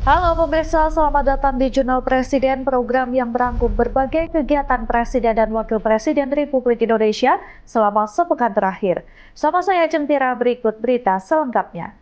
Halo pemirsa, selamat datang di Jurnal Presiden, program yang merangkum berbagai kegiatan Presiden dan Wakil Presiden Republik Indonesia selama sepekan terakhir. Sama saya Centira, berikut berita selengkapnya.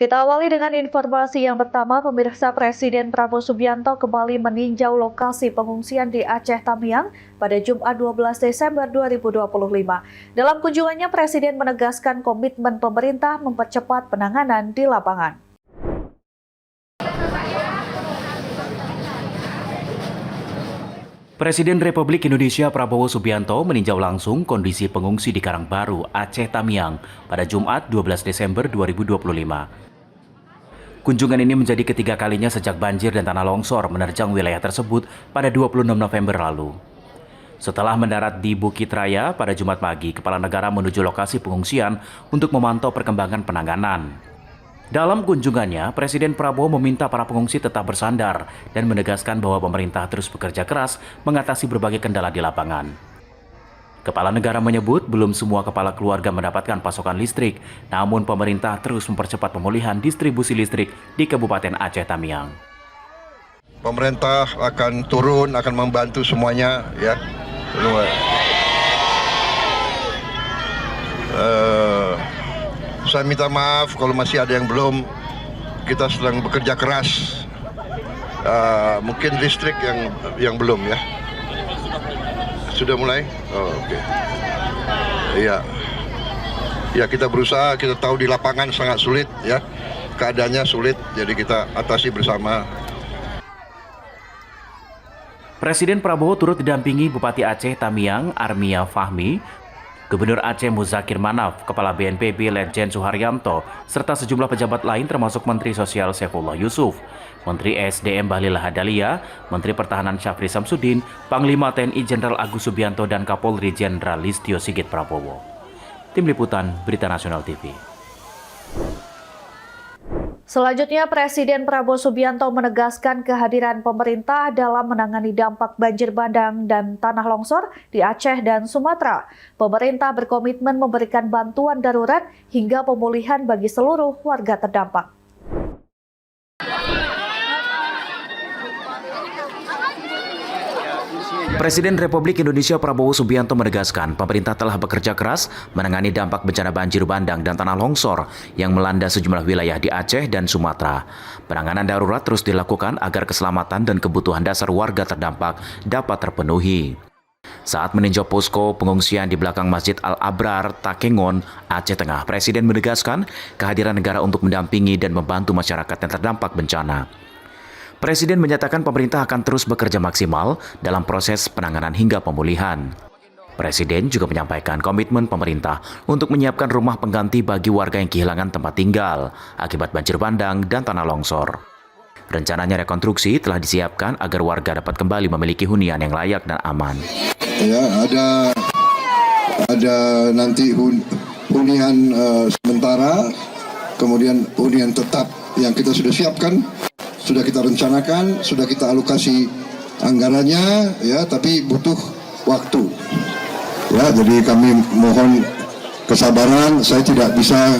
Kita awali dengan informasi yang pertama, pemirsa. Presiden Prabowo Subianto kembali meninjau lokasi pengungsian di Aceh Tamiang pada Jumat 12 Desember 2025. Dalam kunjungannya, Presiden menegaskan komitmen pemerintah mempercepat penanganan di lapangan. Presiden Republik Indonesia Prabowo Subianto meninjau langsung kondisi pengungsi di Karangbaru, Aceh Tamiang pada Jumat 12 Desember 2025. Kunjungan ini menjadi ketiga kalinya sejak banjir dan tanah longsor menerjang wilayah tersebut pada 26 November lalu. Setelah mendarat di Bukit Raya pada Jumat pagi, Kepala Negara menuju lokasi pengungsian untuk memantau perkembangan penanganan. Dalam kunjungannya, Presiden Prabowo meminta para pengungsi tetap bersandar dan menegaskan bahwa pemerintah terus bekerja keras mengatasi berbagai kendala di lapangan. Kepala Negara menyebut belum semua kepala keluarga mendapatkan pasokan listrik, namun pemerintah terus mempercepat pemulihan distribusi listrik di Kabupaten Aceh Tamiang. Pemerintah akan turun, akan membantu semuanya, ya. Saya minta maaf kalau masih ada yang belum. Kita sedang bekerja keras. Mungkin listrik yang belum, ya. Sudah mulai? Oh, oke. Iya. Ya, kita berusaha. Kita tahu di lapangan sangat sulit, ya. Keadaannya sulit, jadi kita atasi bersama. Presiden Prabowo turut didampingi Bupati Aceh Tamiang Armia Fahmi, Gubernur Aceh Muzakir Manaf, Kepala BNPB Letjen Suharyanto, serta sejumlah pejabat lain termasuk Menteri Sosial Saifullah Yusuf, Menteri SDM Bahlil Lahadalia, Menteri Pertahanan Syafri Samsudin, Panglima TNI Jenderal Agus Subianto, dan Kapolri Jenderal Listio Sigit Prabowo. Tim Liputan Berita Nasional TV. Selanjutnya, Presiden Prabowo Subianto menegaskan kehadiran pemerintah dalam menangani dampak banjir bandang dan tanah longsor di Aceh dan Sumatera. Pemerintah berkomitmen memberikan bantuan darurat hingga pemulihan bagi seluruh warga terdampak. Presiden Republik Indonesia Prabowo Subianto menegaskan pemerintah telah bekerja keras menangani dampak bencana banjir bandang dan tanah longsor yang melanda sejumlah wilayah di Aceh dan Sumatera. Penanganan darurat terus dilakukan agar keselamatan dan kebutuhan dasar warga terdampak dapat terpenuhi. Saat meninjau posko pengungsian di belakang Masjid Al-Abrar, Takengon, Aceh Tengah, Presiden menegaskan kehadiran negara untuk mendampingi dan membantu masyarakat yang terdampak bencana. Presiden menyatakan pemerintah akan terus bekerja maksimal dalam proses penanganan hingga pemulihan. Presiden juga menyampaikan komitmen pemerintah untuk menyiapkan rumah pengganti bagi warga yang kehilangan tempat tinggal akibat banjir bandang dan tanah longsor. Rencananya rekonstruksi telah disiapkan agar warga dapat kembali memiliki hunian yang layak dan aman. Ya, ada nanti hunian sementara, kemudian hunian tetap yang kita sudah siapkan. Sudah kita rencanakan, sudah kita alokasi anggarannya, ya, tapi butuh waktu. Ya, jadi kami mohon kesabaran. Saya tidak bisa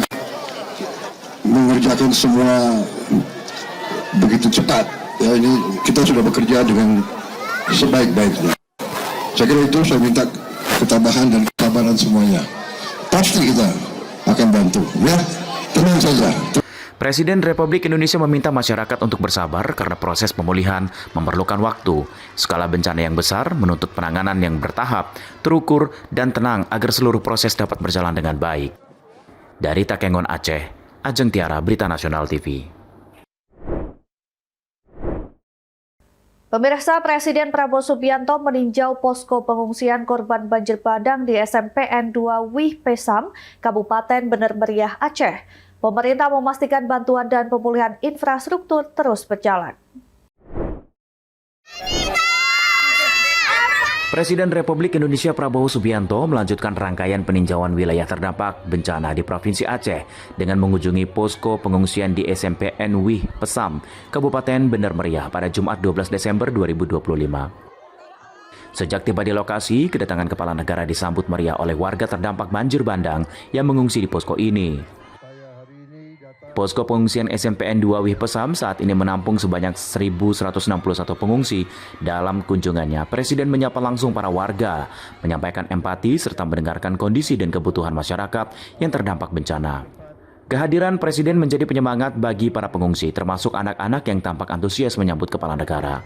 mengerjakan semua begitu cepat. Ya, ini kita sudah bekerja dengan sebaik-baiknya. Saya kira itu, saya minta ketabahan dan kesabaran semuanya. Pasti kita akan bantu. Ya, tenang saja. Presiden Republik Indonesia meminta masyarakat untuk bersabar karena proses pemulihan memerlukan waktu. Skala bencana yang besar menuntut penanganan yang bertahap, terukur, dan tenang agar seluruh proses dapat berjalan dengan baik. Dari Takengon, Aceh, Ajeng Tiara, Berita Nasional TV. Pemirsa, Presiden Prabowo Subianto meninjau posko pengungsian korban banjir bandang di SMPN 2 Wih Pesam, Kabupaten Bener Meriah, Aceh. Pemerintah memastikan bantuan dan pemulihan infrastruktur terus berjalan. Presiden Republik Indonesia Prabowo Subianto melanjutkan rangkaian peninjauan wilayah terdampak bencana di Provinsi Aceh dengan mengunjungi posko pengungsian di SMPN Wih Pesam, Kabupaten Bener Meriah pada Jumat 12 Desember 2025. Sejak tiba di lokasi, kedatangan Kepala Negara disambut meriah oleh warga terdampak banjir bandang yang mengungsi di posko ini. Posko pengungsian SMPN 2 Wih Pesam saat ini menampung sebanyak 1.161 pengungsi. Dalam kunjungannya, Presiden menyapa langsung para warga, menyampaikan empati serta mendengarkan kondisi dan kebutuhan masyarakat yang terdampak bencana. Kehadiran Presiden menjadi penyemangat bagi para pengungsi, termasuk anak-anak yang tampak antusias menyambut Kepala Negara.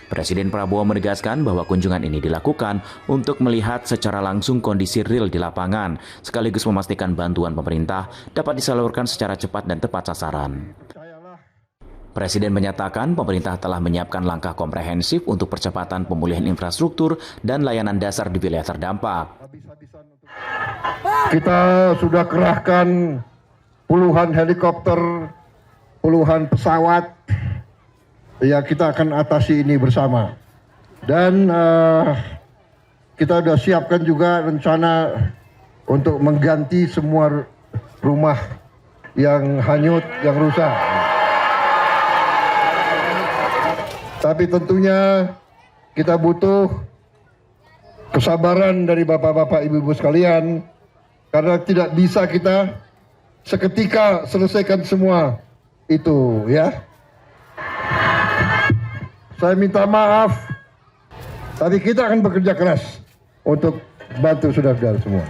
Presiden Prabowo menegaskan bahwa kunjungan ini dilakukan untuk melihat secara langsung kondisi real di lapangan, sekaligus memastikan bantuan pemerintah dapat disalurkan secara cepat dan tepat sasaran. Presiden menyatakan pemerintah telah menyiapkan langkah komprehensif untuk percepatan pemulihan infrastruktur dan layanan dasar di wilayah terdampak. Kita sudah kerahkan puluhan helikopter, puluhan pesawat. Ya, kita akan atasi ini bersama. Dan kita sudah siapkan juga rencana untuk mengganti semua rumah yang hanyut, yang rusak. Tapi tentunya kita butuh kesabaran dari bapak-bapak, ibu-ibu sekalian, karena tidak bisa kita seketika selesaikan semua itu, ya. Saya minta maaf, tapi kita akan bekerja keras untuk bantu saudara-saudara semua.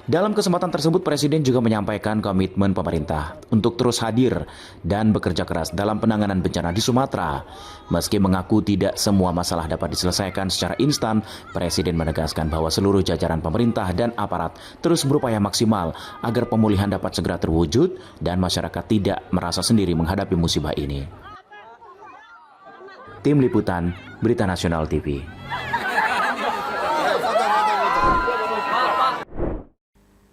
Dalam kesempatan tersebut, Presiden juga menyampaikan komitmen pemerintah untuk terus hadir dan bekerja keras dalam penanganan bencana di Sumatera. Meski mengaku tidak semua masalah dapat diselesaikan secara instan, Presiden menegaskan bahwa seluruh jajaran pemerintah dan aparat terus berupaya maksimal agar pemulihan dapat segera terwujud dan masyarakat tidak merasa sendiri menghadapi musibah ini. Tim Liputan, Berita Nasional TV.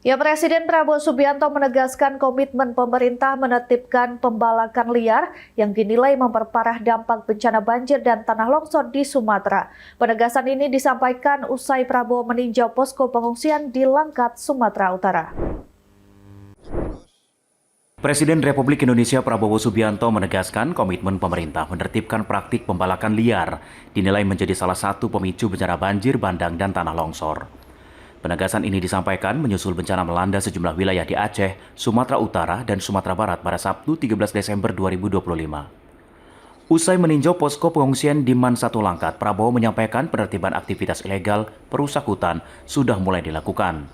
Ya, Presiden Prabowo Subianto menegaskan komitmen pemerintah menertibkan pembalakan liar yang dinilai memperparah dampak bencana banjir dan tanah longsor di Sumatera. Penegasan ini disampaikan usai Prabowo meninjau posko pengungsian di Langkat, Sumatera Utara. Presiden Republik Indonesia Prabowo Subianto menegaskan komitmen pemerintah menertibkan praktik pembalakan liar dinilai menjadi salah satu pemicu bencana banjir bandang dan tanah longsor. Penegasan ini disampaikan menyusul bencana melanda sejumlah wilayah di Aceh, Sumatera Utara, dan Sumatera Barat pada Sabtu 13 Desember 2025. Usai meninjau posko pengungsian di Man 1 Langkat, Prabowo menyampaikan penertiban aktivitas ilegal perusak hutan sudah mulai dilakukan.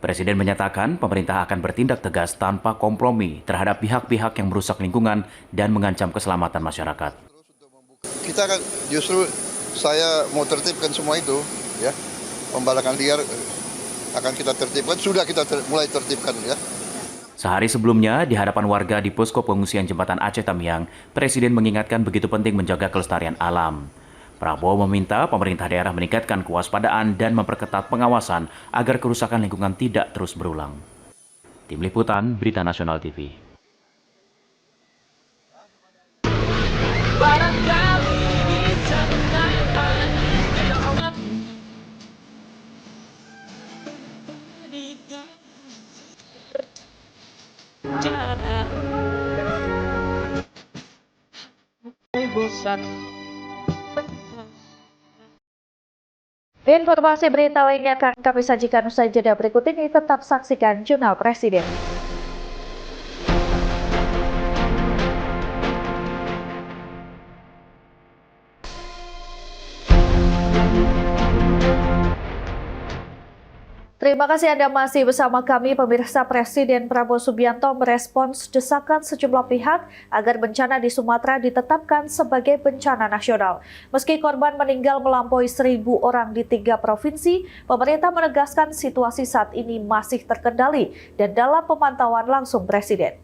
Presiden menyatakan pemerintah akan bertindak tegas tanpa kompromi terhadap pihak-pihak yang merusak lingkungan dan mengancam keselamatan masyarakat. Kita kan justru saya mau tertibkan semua itu, ya. Pembalakan liar akan kita tertibkan, sudah kita mulai tertibkan, ya. Sehari sebelumnya, di hadapan warga di posko pengungsian Jembatan Aceh Tamiang, Presiden mengingatkan begitu penting menjaga kelestarian alam. Prabowo meminta pemerintah daerah meningkatkan kewaspadaan dan memperketat pengawasan agar kerusakan lingkungan tidak terus berulang. Tim Liputan, Berita Nasional TV. Informasi berita lainnya akan kami sajikan usai jeda berikut ini. Tetap saksikan Jurnal Presiden. Terima kasih Anda masih bersama kami, pemirsa. Presiden Prabowo Subianto merespons desakan sejumlah pihak agar bencana di Sumatera ditetapkan sebagai bencana nasional. Meski korban meninggal melampaui 1.000 orang di 3 provinsi, pemerintah menegaskan situasi saat ini masih terkendali dan dalam pemantauan langsung Presiden.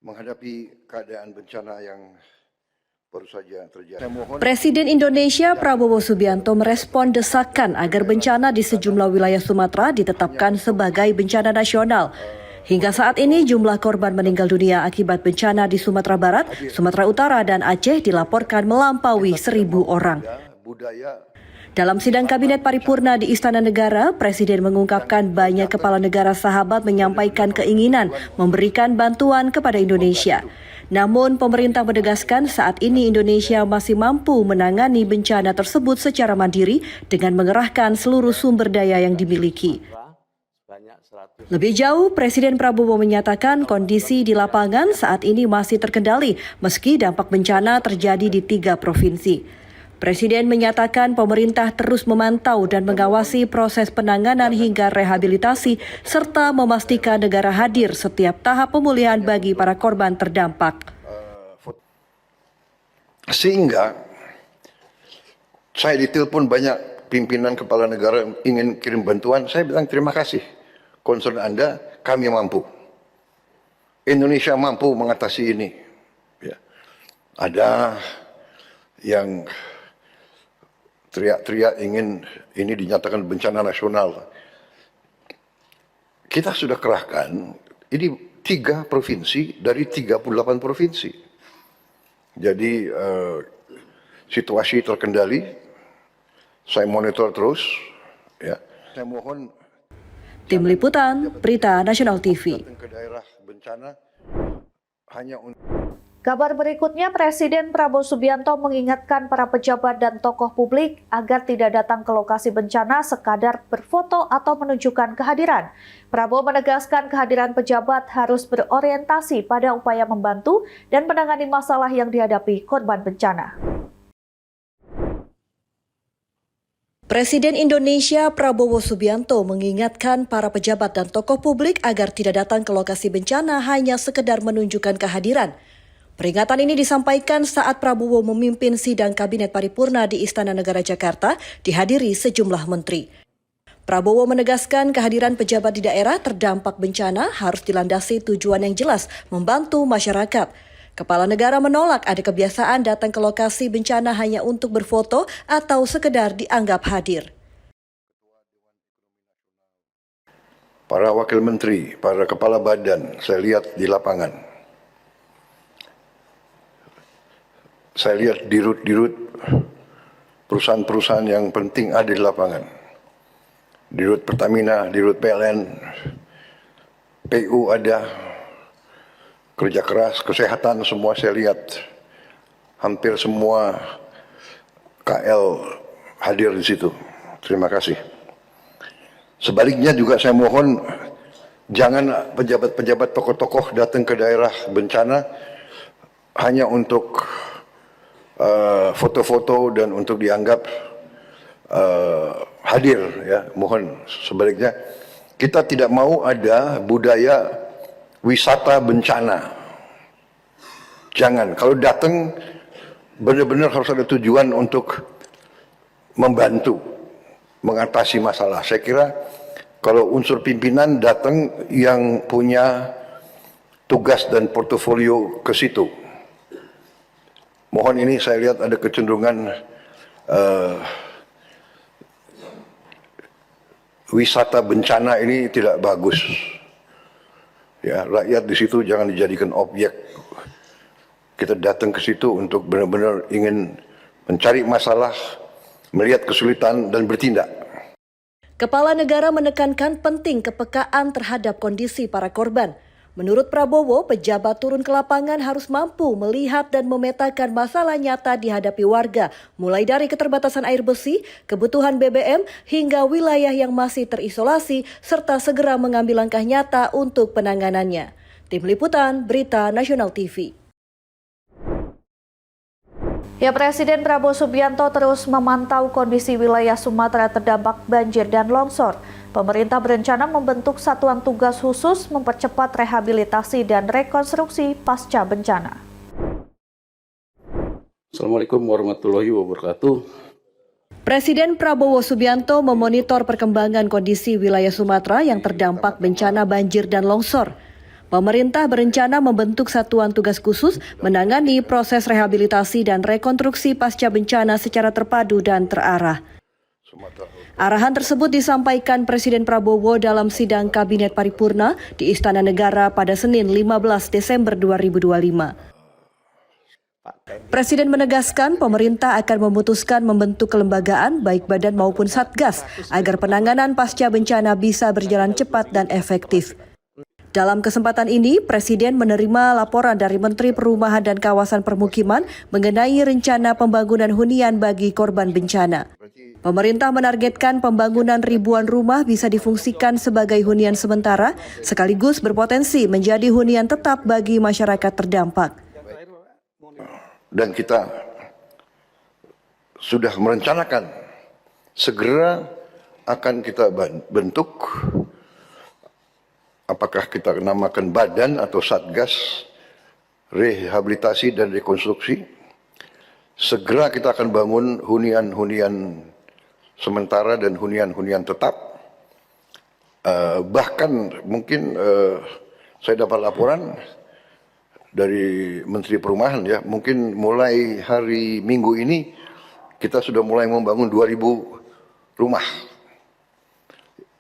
Menghadapi keadaan bencana yang baru saja terjadi. Presiden Indonesia Prabowo Subianto merespon desakan agar bencana di sejumlah wilayah Sumatera ditetapkan sebagai bencana nasional. Hingga saat ini jumlah korban meninggal dunia akibat bencana di Sumatera Barat, Sumatera Utara, dan Aceh dilaporkan melampaui 1.000 orang. Dalam sidang Kabinet Paripurna di Istana Negara, Presiden mengungkapkan banyak kepala negara sahabat menyampaikan keinginan memberikan bantuan kepada Indonesia. Namun pemerintah menegaskan saat ini Indonesia masih mampu menangani bencana tersebut secara mandiri dengan mengerahkan seluruh sumber daya yang dimiliki. Lebih jauh, Presiden Prabowo menyatakan kondisi di lapangan saat ini masih terkendali meski dampak bencana terjadi di 3 provinsi. Presiden menyatakan pemerintah terus memantau dan mengawasi proses penanganan hingga rehabilitasi serta memastikan negara hadir setiap tahap pemulihan bagi para korban terdampak. Sehingga saya ditelepon banyak pimpinan kepala negara yang ingin kirim bantuan, saya bilang terima kasih. Concern Anda, kami mampu. Indonesia mampu mengatasi ini. Ya. Ada yang teriak-teriak ingin ini dinyatakan bencana nasional. Kita sudah kerahkan, ini 3 provinsi dari 38 provinsi. Jadi situasi terkendali, saya monitor terus. Ya. Saya mohon Tim Liputan, Berita Nasional TV. ke daerah bencana hanya untuk Kabar berikutnya, Presiden Prabowo Subianto mengingatkan para pejabat dan tokoh publik agar tidak datang ke lokasi bencana sekadar berfoto atau menunjukkan kehadiran. Prabowo menegaskan kehadiran pejabat harus berorientasi pada upaya membantu dan menangani masalah yang dihadapi korban bencana. Presiden Indonesia Prabowo Subianto mengingatkan para pejabat dan tokoh publik agar tidak datang ke lokasi bencana hanya sekedar menunjukkan kehadiran. Peringatan ini disampaikan saat Prabowo memimpin sidang Kabinet Paripurna di Istana Negara Jakarta dihadiri sejumlah menteri. Prabowo menegaskan kehadiran pejabat di daerah terdampak bencana harus dilandasi tujuan yang jelas membantu masyarakat. Kepala negara menolak ada kebiasaan datang ke lokasi bencana hanya untuk berfoto atau sekedar dianggap hadir. para wakil menteri, para kepala badan, saya lihat di lapangan. Saya lihat dirut-dirut perusahaan-perusahaan yang penting ada di lapangan. Dirut Pertamina, dirut PLN, PU ada, kerja keras, kesehatan semua saya lihat. Hampir semua KL hadir di situ. Terima kasih. Sebaliknya juga saya mohon jangan pejabat-pejabat tokoh-tokoh datang ke daerah bencana hanya untuk foto-foto dan untuk dianggap hadir, ya. Mohon sebaliknya kita tidak mau ada budaya wisata bencana. Jangan, kalau datang benar-benar harus ada tujuan untuk membantu mengatasi masalah. Saya kira kalau unsur pimpinan datang yang punya tugas dan portofolio ke situ. Mohon ini saya lihat ada kecenderungan wisata bencana ini tidak bagus. Ya, rakyat di situ jangan dijadikan objek. Kita datang ke situ untuk benar-benar ingin mencari masalah, melihat kesulitan dan bertindak. Kepala negara menekankan penting kepekaan terhadap kondisi para korban. Menurut Prabowo, pejabat turun ke lapangan harus mampu melihat dan memetakan masalah nyata dihadapi warga, mulai dari keterbatasan air bersih, kebutuhan BBM, hingga wilayah yang masih terisolasi, serta segera mengambil langkah nyata untuk penanganannya. Tim Liputan, Berita Nasional TV. Ya, Presiden Prabowo Subianto terus memantau kondisi wilayah Sumatera terdampak banjir dan longsor. Pemerintah berencana membentuk satuan tugas khusus mempercepat rehabilitasi dan rekonstruksi pasca bencana. Assalamualaikum warahmatullahi wabarakatuh. Presiden Prabowo Subianto memonitor perkembangan kondisi wilayah Sumatera yang terdampak bencana banjir dan longsor. Pemerintah berencana membentuk satuan tugas khusus menangani proses rehabilitasi dan rekonstruksi pasca bencana secara terpadu dan terarah. Arahan tersebut disampaikan Presiden Prabowo dalam sidang Kabinet Paripurna di Istana Negara pada Senin 15 Desember 2025. Presiden menegaskan pemerintah akan memutuskan membentuk kelembagaan baik badan maupun satgas agar penanganan pasca bencana bisa berjalan cepat dan efektif. Dalam kesempatan ini, Presiden menerima laporan dari Menteri Perumahan dan Kawasan Permukiman mengenai rencana pembangunan hunian bagi korban bencana. Pemerintah menargetkan pembangunan ribuan rumah bisa difungsikan sebagai hunian sementara, sekaligus berpotensi menjadi hunian tetap bagi masyarakat terdampak. Dan kita sudah merencanakan segera akan kita bentuk, apakah kita namakan badan atau satgas rehabilitasi dan rekonstruksi. Segera kita akan bangun hunian-hunian sementara dan hunian-hunian tetap. Bahkan mungkin saya dapat laporan dari Menteri Perumahan, ya, mungkin mulai hari Minggu ini kita sudah mulai membangun 2.000 rumah.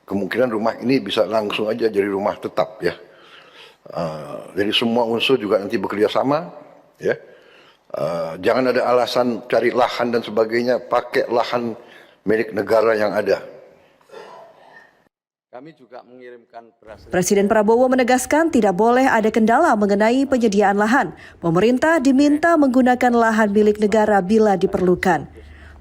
Kemungkinan rumah ini bisa langsung aja jadi rumah tetap, ya. Jadi semua unsur juga nanti bekerja sama, ya. Jangan ada alasan cari lahan dan sebagainya, pakai lahan milik negara yang ada. Kami juga mengirimkan beras. Presiden Prabowo menegaskan tidak boleh ada kendala mengenai penyediaan lahan. Pemerintah diminta menggunakan lahan milik negara bila diperlukan.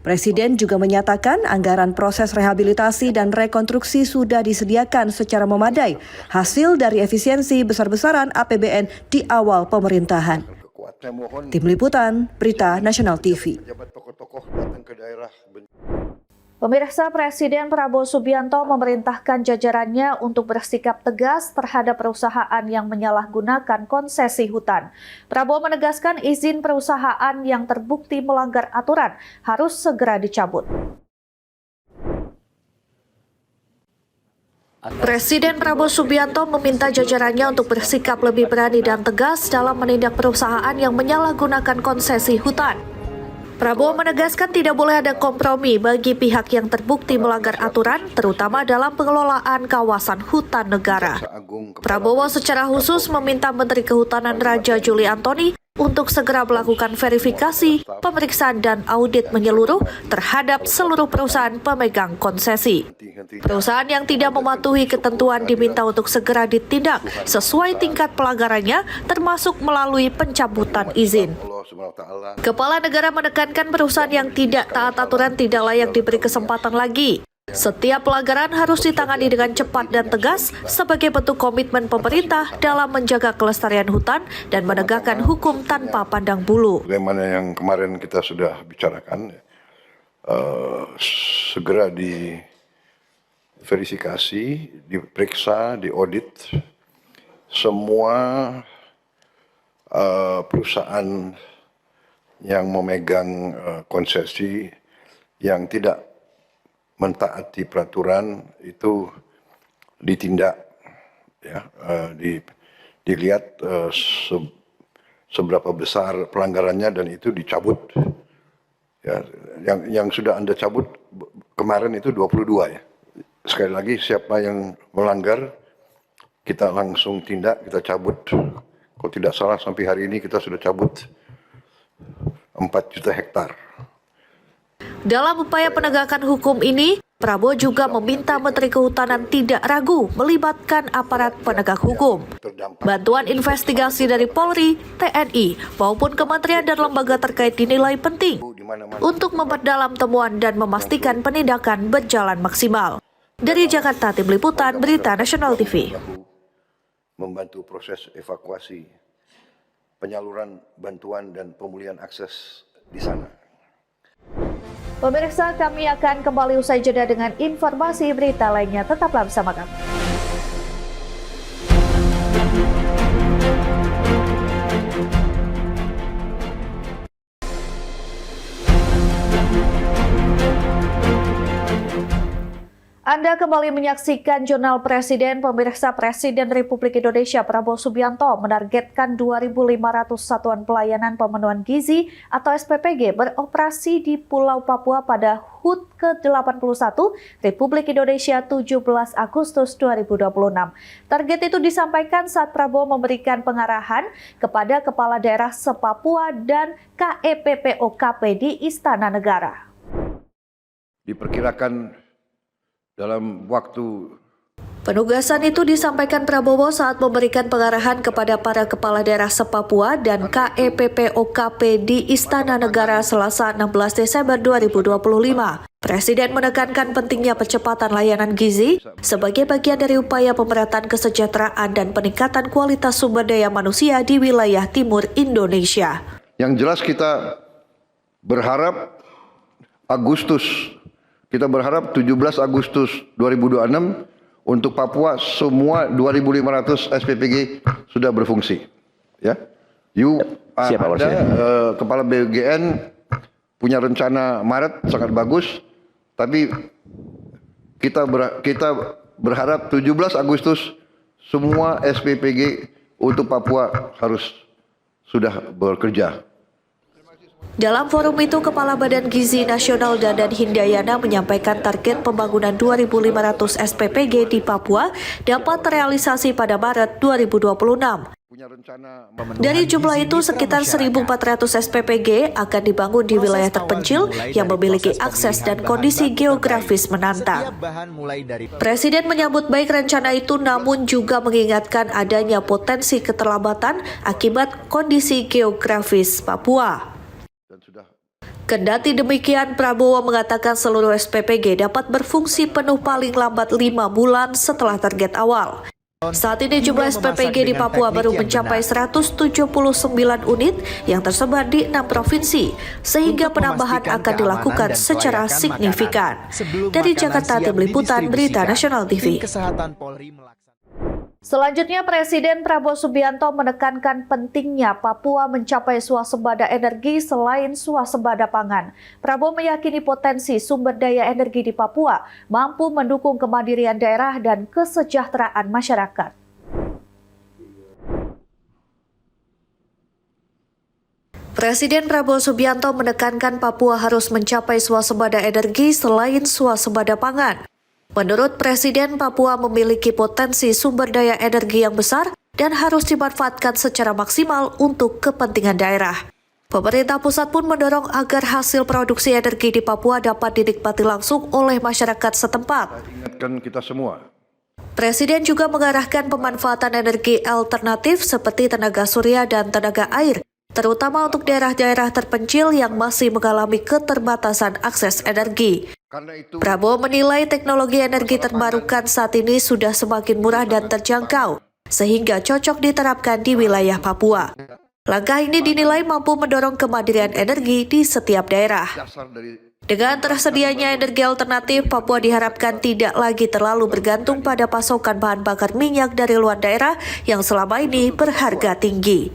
Presiden juga menyatakan anggaran proses rehabilitasi dan rekonstruksi sudah disediakan secara memadai, hasil dari efisiensi besar-besaran APBN di awal pemerintahan. Tim Liputan, Berita Nasional TV. Pemirsa, Presiden Prabowo Subianto memerintahkan jajarannya untuk bersikap tegas terhadap perusahaan yang menyalahgunakan konsesi hutan. Prabowo menegaskan izin perusahaan yang terbukti melanggar aturan harus segera dicabut. Presiden Prabowo Subianto meminta jajarannya untuk bersikap lebih berani dan tegas dalam menindak perusahaan yang menyalahgunakan konsesi hutan. Prabowo menegaskan tidak boleh ada kompromi bagi pihak yang terbukti melanggar aturan, terutama dalam pengelolaan kawasan hutan negara. Prabowo secara khusus meminta Menteri Kehutanan Raja Juli Antoni untuk segera melakukan verifikasi, pemeriksaan dan audit menyeluruh terhadap seluruh perusahaan pemegang konsesi. Perusahaan yang tidak mematuhi ketentuan diminta untuk segera ditindak sesuai tingkat pelanggarannya, termasuk melalui pencabutan izin. Kepala negara menekankan perusahaan yang tidak taat aturan tidak layak diberi kesempatan lagi. Setiap pelanggaran harus ditangani dengan cepat dan tegas sebagai bentuk komitmen pemerintah dalam menjaga kelestarian hutan dan menegakkan hukum tanpa pandang bulu. Bagaimana yang kemarin kita sudah bicarakan, segera diverifikasi, diperiksa, diaudit semua perusahaan yang memegang konsesi yang tidak mentaati peraturan itu ditindak, ya, dilihat seberapa besar pelanggarannya dan itu dicabut. Ya, yang sudah Anda cabut kemarin itu 22, ya. Sekali lagi siapa yang melanggar kita langsung tindak, kita cabut. Kalau tidak salah sampai hari ini kita sudah cabut 4 juta hektar. Dalam upaya penegakan hukum ini, Prabowo juga meminta Menteri Kehutanan tidak ragu melibatkan aparat penegak hukum. Bantuan investigasi dari Polri, TNI, maupun kementerian dan lembaga terkait dinilai penting untuk memperdalam temuan dan memastikan penindakan berjalan maksimal. Dari Jakarta, Tim Liputan, Berita Nasional TV. Membantu proses evakuasi, penyaluran bantuan dan pemulihan akses di sana. Pemirsa, kami akan kembali usai jeda dengan informasi berita lainnya. Tetaplah bersama kami. Anda kembali menyaksikan Jurnal Presiden. Pemirsa, Presiden Republik Indonesia Prabowo Subianto menargetkan 2.500 satuan pelayanan pemenuhan gizi atau SPPG beroperasi di Pulau Papua pada HUT ke-81 Republik Indonesia 17 Agustus 2026. Target itu disampaikan saat Prabowo memberikan pengarahan kepada Kepala Daerah se-Papua dan KEPPOKP di Istana Negara. Diperkirakan dalam waktu. Penugasan itu disampaikan Prabowo saat memberikan pengarahan kepada para kepala daerah se-Papua dan KEPPOKP di Istana Negara Selasa 16 Desember 2025. Presiden menekankan pentingnya percepatan layanan gizi sebagai bagian dari upaya pemerataan kesejahteraan dan peningkatan kualitas sumber daya manusia di wilayah timur Indonesia. Yang jelas kita berharap Kita berharap 17 Agustus 2026 untuk Papua semua 2.500 SPPG sudah berfungsi. Ya, Kepala BUGN punya rencana Maret sangat bagus, tapi kita berharap 17 Agustus semua SPPG untuk Papua harus sudah bekerja. Dalam forum itu, Kepala Badan Gizi Nasional Dadan Hindayana menyampaikan target pembangunan 2.500 SPPG di Papua dapat terrealisasi pada Maret 2026. Dari jumlah itu, sekitar 1.400 SPPG akan dibangun di wilayah terpencil yang memiliki akses dan kondisi geografis menantang. Presiden menyambut baik rencana itu, namun juga mengingatkan adanya potensi keterlambatan akibat kondisi geografis Papua. Kendati demikian, Prabowo mengatakan seluruh SPPG dapat berfungsi penuh paling lambat 5 bulan setelah target awal. Saat ini jumlah SPPG di Papua baru mencapai 179 unit yang tersebar di 6 provinsi, sehingga penambahan akan dilakukan secara signifikan. Dari Jakarta, Tim Liputan Berita Nasional TV. Selanjutnya, Presiden Prabowo Subianto menekankan pentingnya Papua mencapai swasembada energi selain swasembada pangan. Prabowo meyakini potensi sumber daya energi di Papua mampu mendukung kemandirian daerah dan kesejahteraan masyarakat. Presiden Prabowo Subianto menekankan Papua harus mencapai swasembada energi selain swasembada pangan. Menurut Presiden, Papua memiliki potensi sumber daya energi yang besar dan harus dimanfaatkan secara maksimal untuk kepentingan daerah. Pemerintah pusat pun mendorong agar hasil produksi energi di Papua dapat dinikmati langsung oleh masyarakat setempat. Ingatkan kita semua. Presiden juga mengarahkan pemanfaatan energi alternatif seperti tenaga surya dan tenaga air, terutama untuk daerah-daerah terpencil yang masih mengalami keterbatasan akses energi. Prabowo menilai teknologi energi terbarukan saat ini sudah semakin murah dan terjangkau, sehingga cocok diterapkan di wilayah Papua. Langkah ini dinilai mampu mendorong kemandirian energi di setiap daerah. Dengan tersedianya energi alternatif, Papua diharapkan tidak lagi terlalu bergantung pada pasokan bahan bakar minyak dari luar daerah yang selama ini berharga tinggi.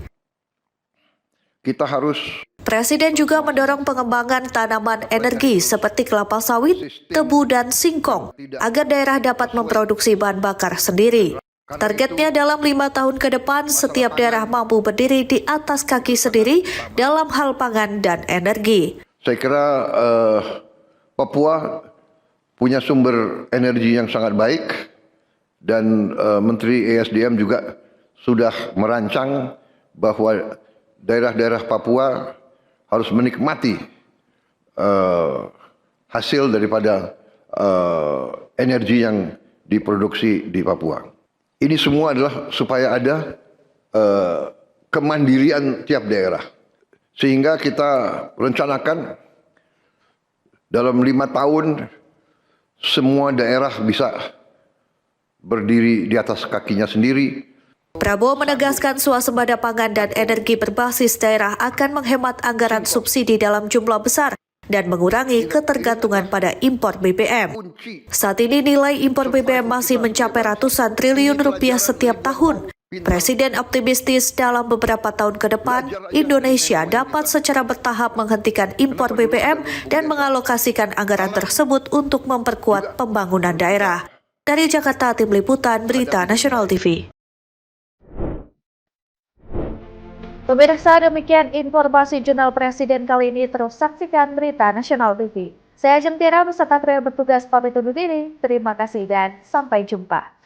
Presiden juga mendorong pengembangan tanaman energi seperti kelapa sawit, tebu, dan singkong agar daerah dapat memproduksi bahan bakar sendiri. Targetnya dalam 5 tahun ke depan, setiap daerah mampu berdiri di atas kaki sendiri dalam hal pangan dan energi. Saya kira Papua punya sumber energi yang sangat baik dan Menteri ESDM juga sudah merancang bahwa daerah-daerah Papua harus menikmati hasil daripada energi yang diproduksi di Papua. Ini semua adalah supaya ada kemandirian tiap daerah. Sehingga kita rencanakan dalam 5 tahun semua daerah bisa berdiri di atas kakinya sendiri. Prabowo menegaskan swasembada pangan dan energi berbasis daerah akan menghemat anggaran subsidi dalam jumlah besar dan mengurangi ketergantungan pada impor BBM. Saat ini nilai impor BBM masih mencapai ratusan triliun rupiah setiap tahun Presiden optimistis dalam beberapa tahun ke depan, Indonesia dapat secara bertahap menghentikan impor BBM dan mengalokasikan anggaran tersebut untuk memperkuat pembangunan daerah. Dari Jakarta, Tim Liputan Berita Nasional TV. Pemirsa, demikian informasi Jurnal Presiden kali ini. Terus saksikan Berita Nasional TV. Saya Jeng Tira beserta kru yang bertugas pamit undur diri. Terima kasih dan sampai jumpa.